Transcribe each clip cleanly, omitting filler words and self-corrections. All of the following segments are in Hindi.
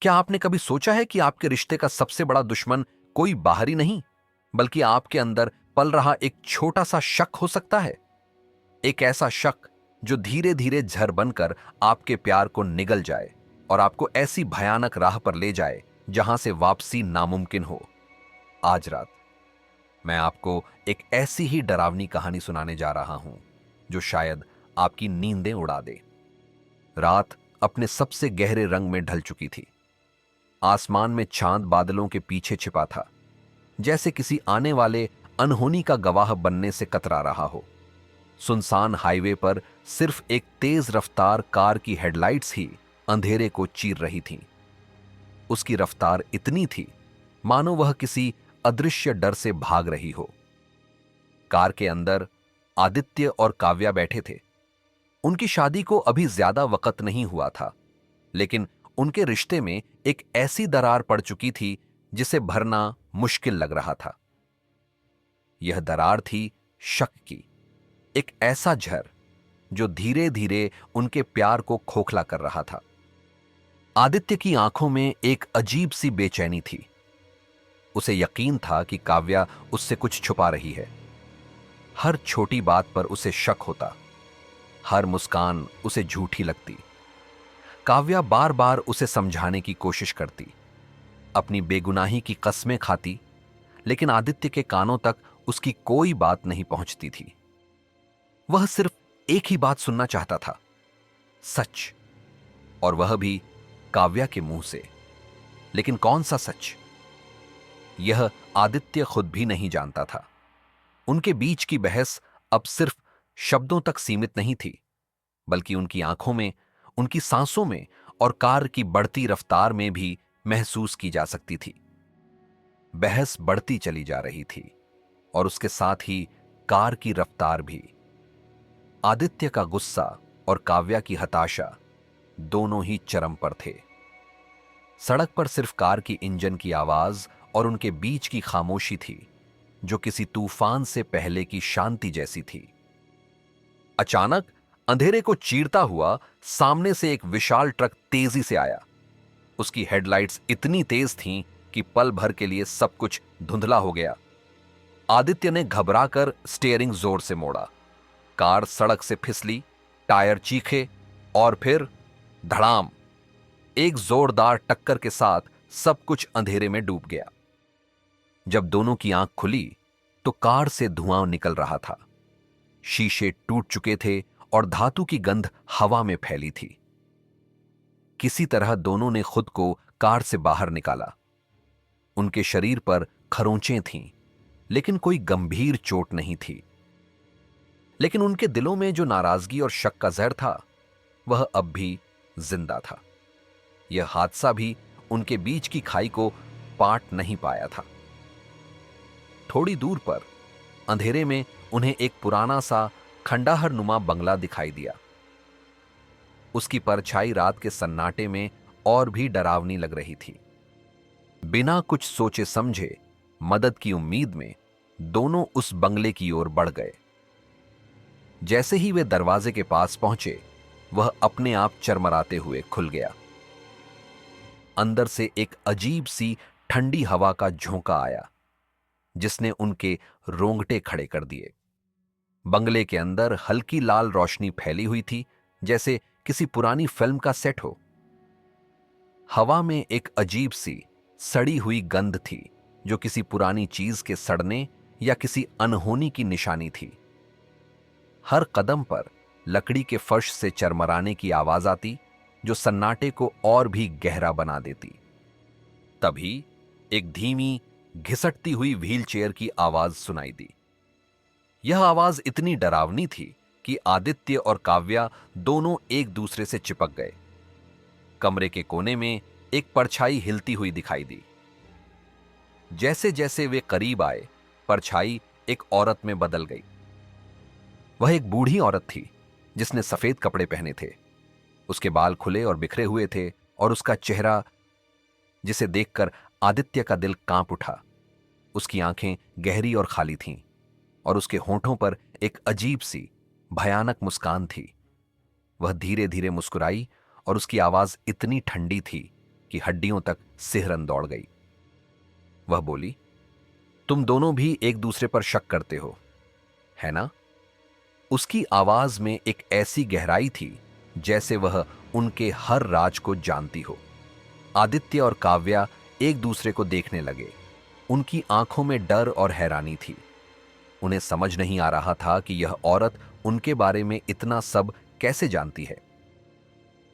क्या आपने कभी सोचा है कि आपके रिश्ते का सबसे बड़ा दुश्मन कोई बाहरी नहीं, बल्कि आपके अंदर पल रहा एक छोटा सा शक हो सकता है? एक ऐसा शक जो धीरे धीरे झर बनकर आपके प्यार को निगल जाए और आपको ऐसी भयानक राह पर ले जाए जहां से वापसी नामुमकिन हो। आज रात मैं आपको एक ऐसी ही डरावनी कहानी सुनाने जा रहा हूं जो शायद आपकी नींदें उड़ा दे। रात अपने सबसे गहरे रंग में ढल चुकी थी। आसमान में चांद बादलों के पीछे छिपा था, जैसे किसी आने वाले अनहोनी का गवाह बनने से कतरा रहा हो। सुनसान हाईवे पर सिर्फ एक तेज रफ्तार कार की हेडलाइट्स ही अंधेरे को चीर रही थीं। उसकी रफ्तार इतनी थी मानो वह किसी अदृश्य डर से भाग रही हो। कार के अंदर आदित्य और काव्या बैठे थे। उनकी शादी को अभी ज्यादा वक्त नहीं हुआ था, लेकिन उनके रिश्ते में एक ऐसी दरार पड़ चुकी थी जिसे भरना मुश्किल लग रहा था। यह दरार थी शक की, एक ऐसा झर जो धीरे धीरे उनके प्यार को खोखला कर रहा था। आदित्य की आंखों में एक अजीब सी बेचैनी थी। उसे यकीन था कि काव्या उससे कुछ छुपा रही है। हर छोटी बात पर उसे शक होता, हर मुस्कान उसे झूठी लगती। काव्या बार बार उसे समझाने की कोशिश करती, अपनी बेगुनाही की कस्में खाती, लेकिन आदित्य के कानों तक उसकी कोई बात नहीं पहुंचती थी। वह सिर्फ एक ही बात सुनना चाहता था, सच, और वह भी काव्या के मुंह से। लेकिन कौन सा सच, यह आदित्य खुद भी नहीं जानता था। उनके बीच की बहस अब सिर्फ शब्दों तक सीमित नहीं थी, बल्कि उनकी आंखों में, उनकी सांसों में और कार की बढ़ती रफ्तार में भी महसूस की जा सकती थी। बहस बढ़ती चली जा रही थी और उसके साथ ही कार की रफ्तार भी। आदित्य का गुस्सा और काव्या की हताशा दोनों ही चरम पर थे। सड़क पर सिर्फ कार की इंजन की आवाज और उनके बीच की खामोशी थी, जो किसी तूफान से पहले की शांति जैसी थी। अचानक अंधेरे को चीरता हुआ सामने से एक विशाल ट्रक तेजी से आया। उसकी हेडलाइट्स इतनी तेज थीं कि पल भर के लिए सब कुछ धुंधला हो गया। आदित्य ने घबराकर स्टीयरिंग जोर से मोड़ा। कार सड़क से फिसली, टायर चीखे और फिर धड़ाम, एक जोरदार टक्कर के साथ सब कुछ अंधेरे में डूब गया। जब दोनों की आंख खुली तो कार से धुआं निकल रहा था। शीशे टूट चुके थे और धातु की गंध हवा में फैली थी। किसी तरह दोनों ने खुद को कार से बाहर निकाला। उनके शरीर पर खरोंचें थीं, लेकिन कोई गंभीर चोट नहीं थी। लेकिन उनके दिलों में जो नाराजगी और शक का जहर था, वह अब भी जिंदा था। यह हादसा भी उनके बीच की खाई को पाट नहीं पाया था। थोड़ी दूर पर अंधेरे में उन्हें एक पुराना सा खंडहर नुमा बंगला दिखाई दिया। उसकी परछाई रात के सन्नाटे में और भी डरावनी लग रही थी। बिना कुछ सोचे समझे, मदद की उम्मीद में दोनों उस बंगले की ओर बढ़ गए। जैसे ही वे दरवाजे के पास पहुंचे, वह अपने आप चरमराते हुए खुल गया। अंदर से एक अजीब सी ठंडी हवा का झोंका आया, जिसने उनके रोंगटे खड़े कर दिए। बंगले के अंदर हल्की लाल रोशनी फैली हुई थी, जैसे किसी पुरानी फिल्म का सेट हो। हवा में एक अजीब सी सड़ी हुई गंध थी, जो किसी पुरानी चीज के सड़ने या किसी अनहोनी की निशानी थी। हर कदम पर लकड़ी के फर्श से चरमराने की आवाज आती, जो सन्नाटे को और भी गहरा बना देती। तभी एक धीमी, घिसटती हुई व्हीलचेयर की आवाज सुनाई दी। यह आवाज इतनी डरावनी थी कि आदित्य और काव्या दोनों एक दूसरे से चिपक गए। कमरे के कोने में एक परछाई हिलती हुई दिखाई दी। जैसे जैसे वे करीब आए, परछाई एक औरत में बदल गई। वह एक बूढ़ी औरत थी, जिसने सफेद कपड़े पहने थे। उसके बाल खुले और बिखरे हुए थे, और उसका चेहरा, जिसे देखकर आदित्य का दिल कांप उठा। उसकी आंखें गहरी और खाली थीं, और उसके होठों पर एक अजीब सी भयानक मुस्कान थी। वह धीरे धीरे मुस्कुराई, और उसकी आवाज इतनी ठंडी थी कि हड्डियों तक सिहरन दौड़ गई। वह बोली, तुम दोनों भी एक दूसरे पर शक करते हो, है ना? उसकी आवाज में एक ऐसी गहराई थी जैसे वह उनके हर राज को जानती हो। आदित्य और काव्या एक दूसरे को देखने लगे। उनकी आंखों में डर और हैरानी थी। उन्हें समझ नहीं आ रहा था कि यह औरत उनके बारे में इतना सब कैसे जानती है।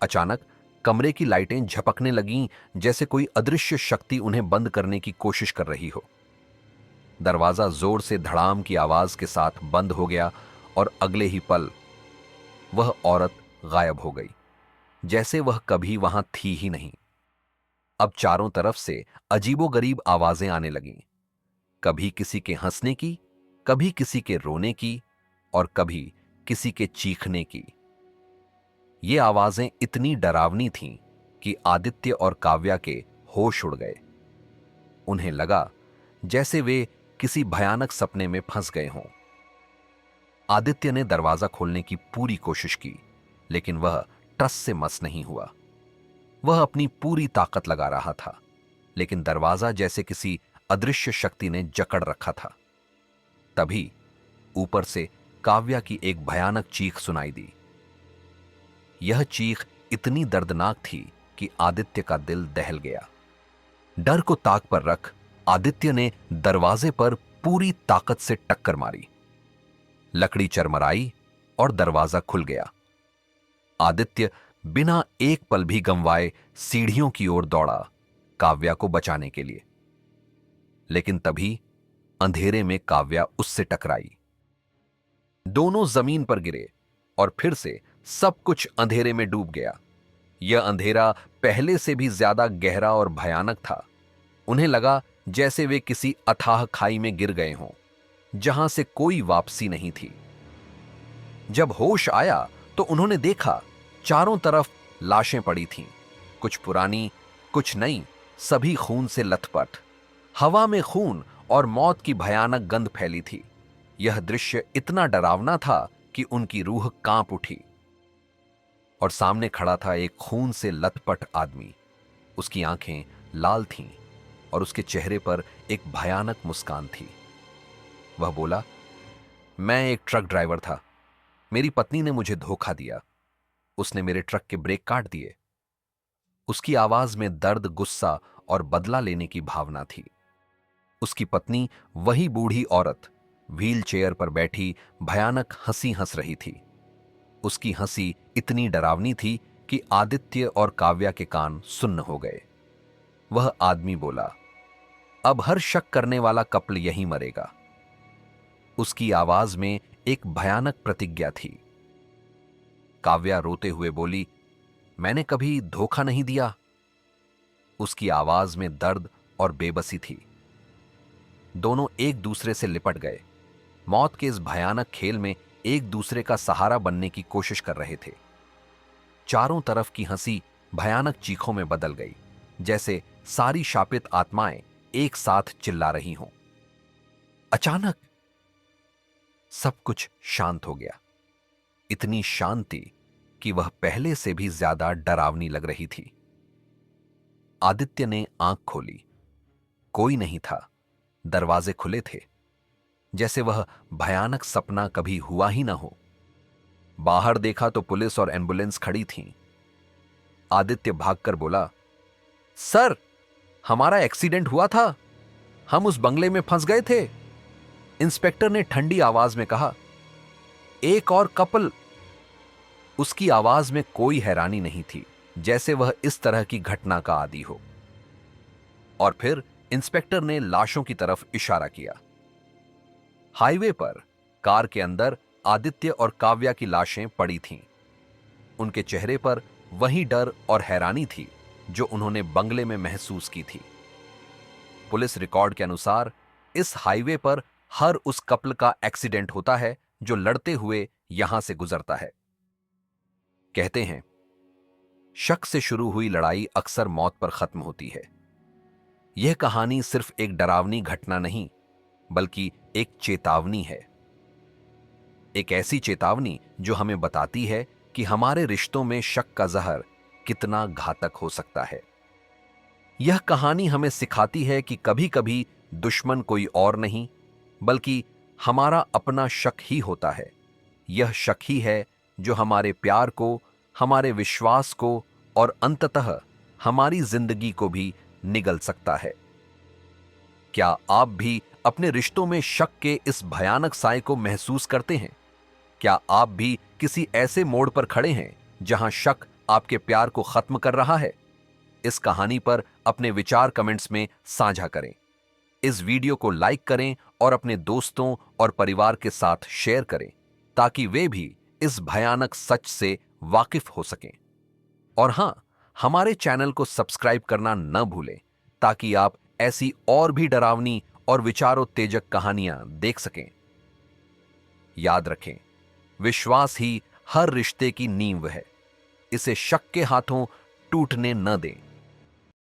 अचानक कमरे की लाइटें झपकने लगीं, जैसे कोई अदृश्य शक्ति उन्हें बंद करने की कोशिश कर रही हो। दरवाजा जोर से धड़ाम की आवाज के साथ बंद हो गया और अगले ही पल वह औरत गायब हो गई, जैसे वह कभी वहां थी ही नहीं। अब चारों तरफ से अजीबोगरीब आवाजें आने लगीं, कभी किसी के हंसने की, कभी किसी के रोने की और कभी किसी के चीखने की। ये आवाजें इतनी डरावनी थीं कि आदित्य और काव्या के होश उड़ गए। उन्हें लगा जैसे वे किसी भयानक सपने में फंस गए हों। आदित्य ने दरवाजा खोलने की पूरी कोशिश की, लेकिन वह टस से मस नहीं हुआ। वह अपनी पूरी ताकत लगा रहा था, लेकिन दरवाजा जैसे किसी अदृश्य शक्ति ने जकड़ रखा था। तभी ऊपर से काव्या की एक भयानक चीख सुनाई दी। यह चीख इतनी दर्दनाक थी कि आदित्य का दिल दहल गया। डर को ताक पर रख आदित्य ने दरवाजे पर पूरी ताकत से टक्कर मारी। लकड़ी चरमराई और दरवाजा खुल गया। आदित्य बिना एक पल भी गंवाए सीढ़ियों की ओर दौड़ा, काव्या को बचाने के लिए। लेकिन तभी अंधेरे में काव्या उससे टकराई। दोनों जमीन पर गिरे और फिर से सब कुछ अंधेरे में डूब गया। यह अंधेरा पहले से भी ज्यादा गहरा और भयानक था। उन्हें लगा जैसे वे किसी अथाह खाई में गिर गए हों, जहां से कोई वापसी नहीं थी। जब होश आया तो उन्होंने देखा चारों तरफ लाशें पड़ी थीं, कुछ पुरानी, कुछ नई, सभी खून से लथपथ। हवा में खून और मौत की भयानक गंध फैली थी। यह दृश्य इतना डरावना था कि उनकी रूह कांप उठी। और सामने खड़ा था एक खून से लथपथ आदमी। उसकी आंखें लाल थीं और उसके चेहरे पर एक भयानक मुस्कान थी। वह बोला, मैं एक ट्रक ड्राइवर था। मेरी पत्नी ने मुझे धोखा दिया। उसने मेरे ट्रक के ब्रेक काट दिए। उसकी आवाज में दर्द, गुस्सा और बदला लेने की भावना थी। उसकी पत्नी, वही बूढ़ी औरत, व्हील चेयर पर बैठी भयानक हंसी हंस रही थी। उसकी हंसी इतनी डरावनी थी कि आदित्य और काव्या के कान सुन्न हो गए। वह आदमी बोला, अब हर शक करने वाला कपल यहीं मरेगा। उसकी आवाज में एक भयानक प्रतिज्ञा थी। काव्या रोते हुए बोली, मैंने कभी धोखा नहीं दिया। उसकी आवाज में दर्द और बेबसी थी। दोनों एक दूसरे से लिपट गए। मौत के इस भयानक खेल में एक दूसरे का सहारा बनने की कोशिश कर रहे थे। चारों तरफ की हंसी भयानक चीखों में बदल गई, जैसे सारी शापित आत्माएं एक साथ चिल्ला रही हों। अचानक सब कुछ शांत हो गया। इतनी शांति कि वह पहले से भी ज्यादा डरावनी लग रही थी। आदित्य ने आंख खोली। कोई नहीं था। दरवाजे खुले थे, जैसे वह भयानक सपना कभी हुआ ही ना हो। बाहर देखा तो पुलिस और एम्बुलेंस खड़ी थीं। आदित्य भागकर बोला, सर, हमारा एक्सीडेंट हुआ था। हम उस बंगले में फंस गए थे। इंस्पेक्टर ने ठंडी आवाज में कहा, एक और कपल। उसकी आवाज में कोई हैरानी नहीं थी, जैसे वह इस तरह की घटना का आदी हो। और फिर इंस्पेक्टर ने लाशों की तरफ इशारा किया। हाईवे पर कार के अंदर आदित्य और काव्या की लाशें पड़ी थीं। उनके चेहरे पर वही डर और हैरानी थी जो उन्होंने बंगले में महसूस की थी। पुलिस रिकॉर्ड के अनुसार इस हाईवे पर हर उस कपल का एक्सीडेंट होता है जो लड़ते हुए यहां से गुजरता है। कहते हैं, शक से शुरू हुई लड़ाई अक्सर मौत पर खत्म होती है। यह कहानी सिर्फ एक डरावनी घटना नहीं, बल्कि एक चेतावनी है। एक ऐसी चेतावनी जो हमें बताती है कि हमारे रिश्तों में शक का जहर कितना घातक हो सकता है। यह कहानी हमें सिखाती है कि कभी कभी दुश्मन कोई और नहीं बल्कि हमारा अपना शक ही होता है। यह शक ही है जो हमारे प्यार को, हमारे विश्वास को और अंततः हमारी जिंदगी को भी निगल सकता है। क्या आप भी अपने रिश्तों में शक के इस भयानक साए को महसूस करते हैं? क्या आप भी किसी ऐसे मोड़ पर खड़े हैं जहां शक आपके प्यार को खत्म कर रहा है? इस कहानी पर अपने विचार कमेंट्स में साझा करें। इस वीडियो को लाइक करें और अपने दोस्तों और परिवार के साथ शेयर करें ताकि वे भी इस भयानक सच से वाकिफ हो सकें। और हां, हमारे चैनल को सब्सक्राइब करना न भूलें ताकि आप ऐसी और भी डरावनी और विचारोत्तेजक कहानियां देख सकें। याद रखें, विश्वास ही हर रिश्ते की नींव है। इसे शक के हाथों टूटने न दें।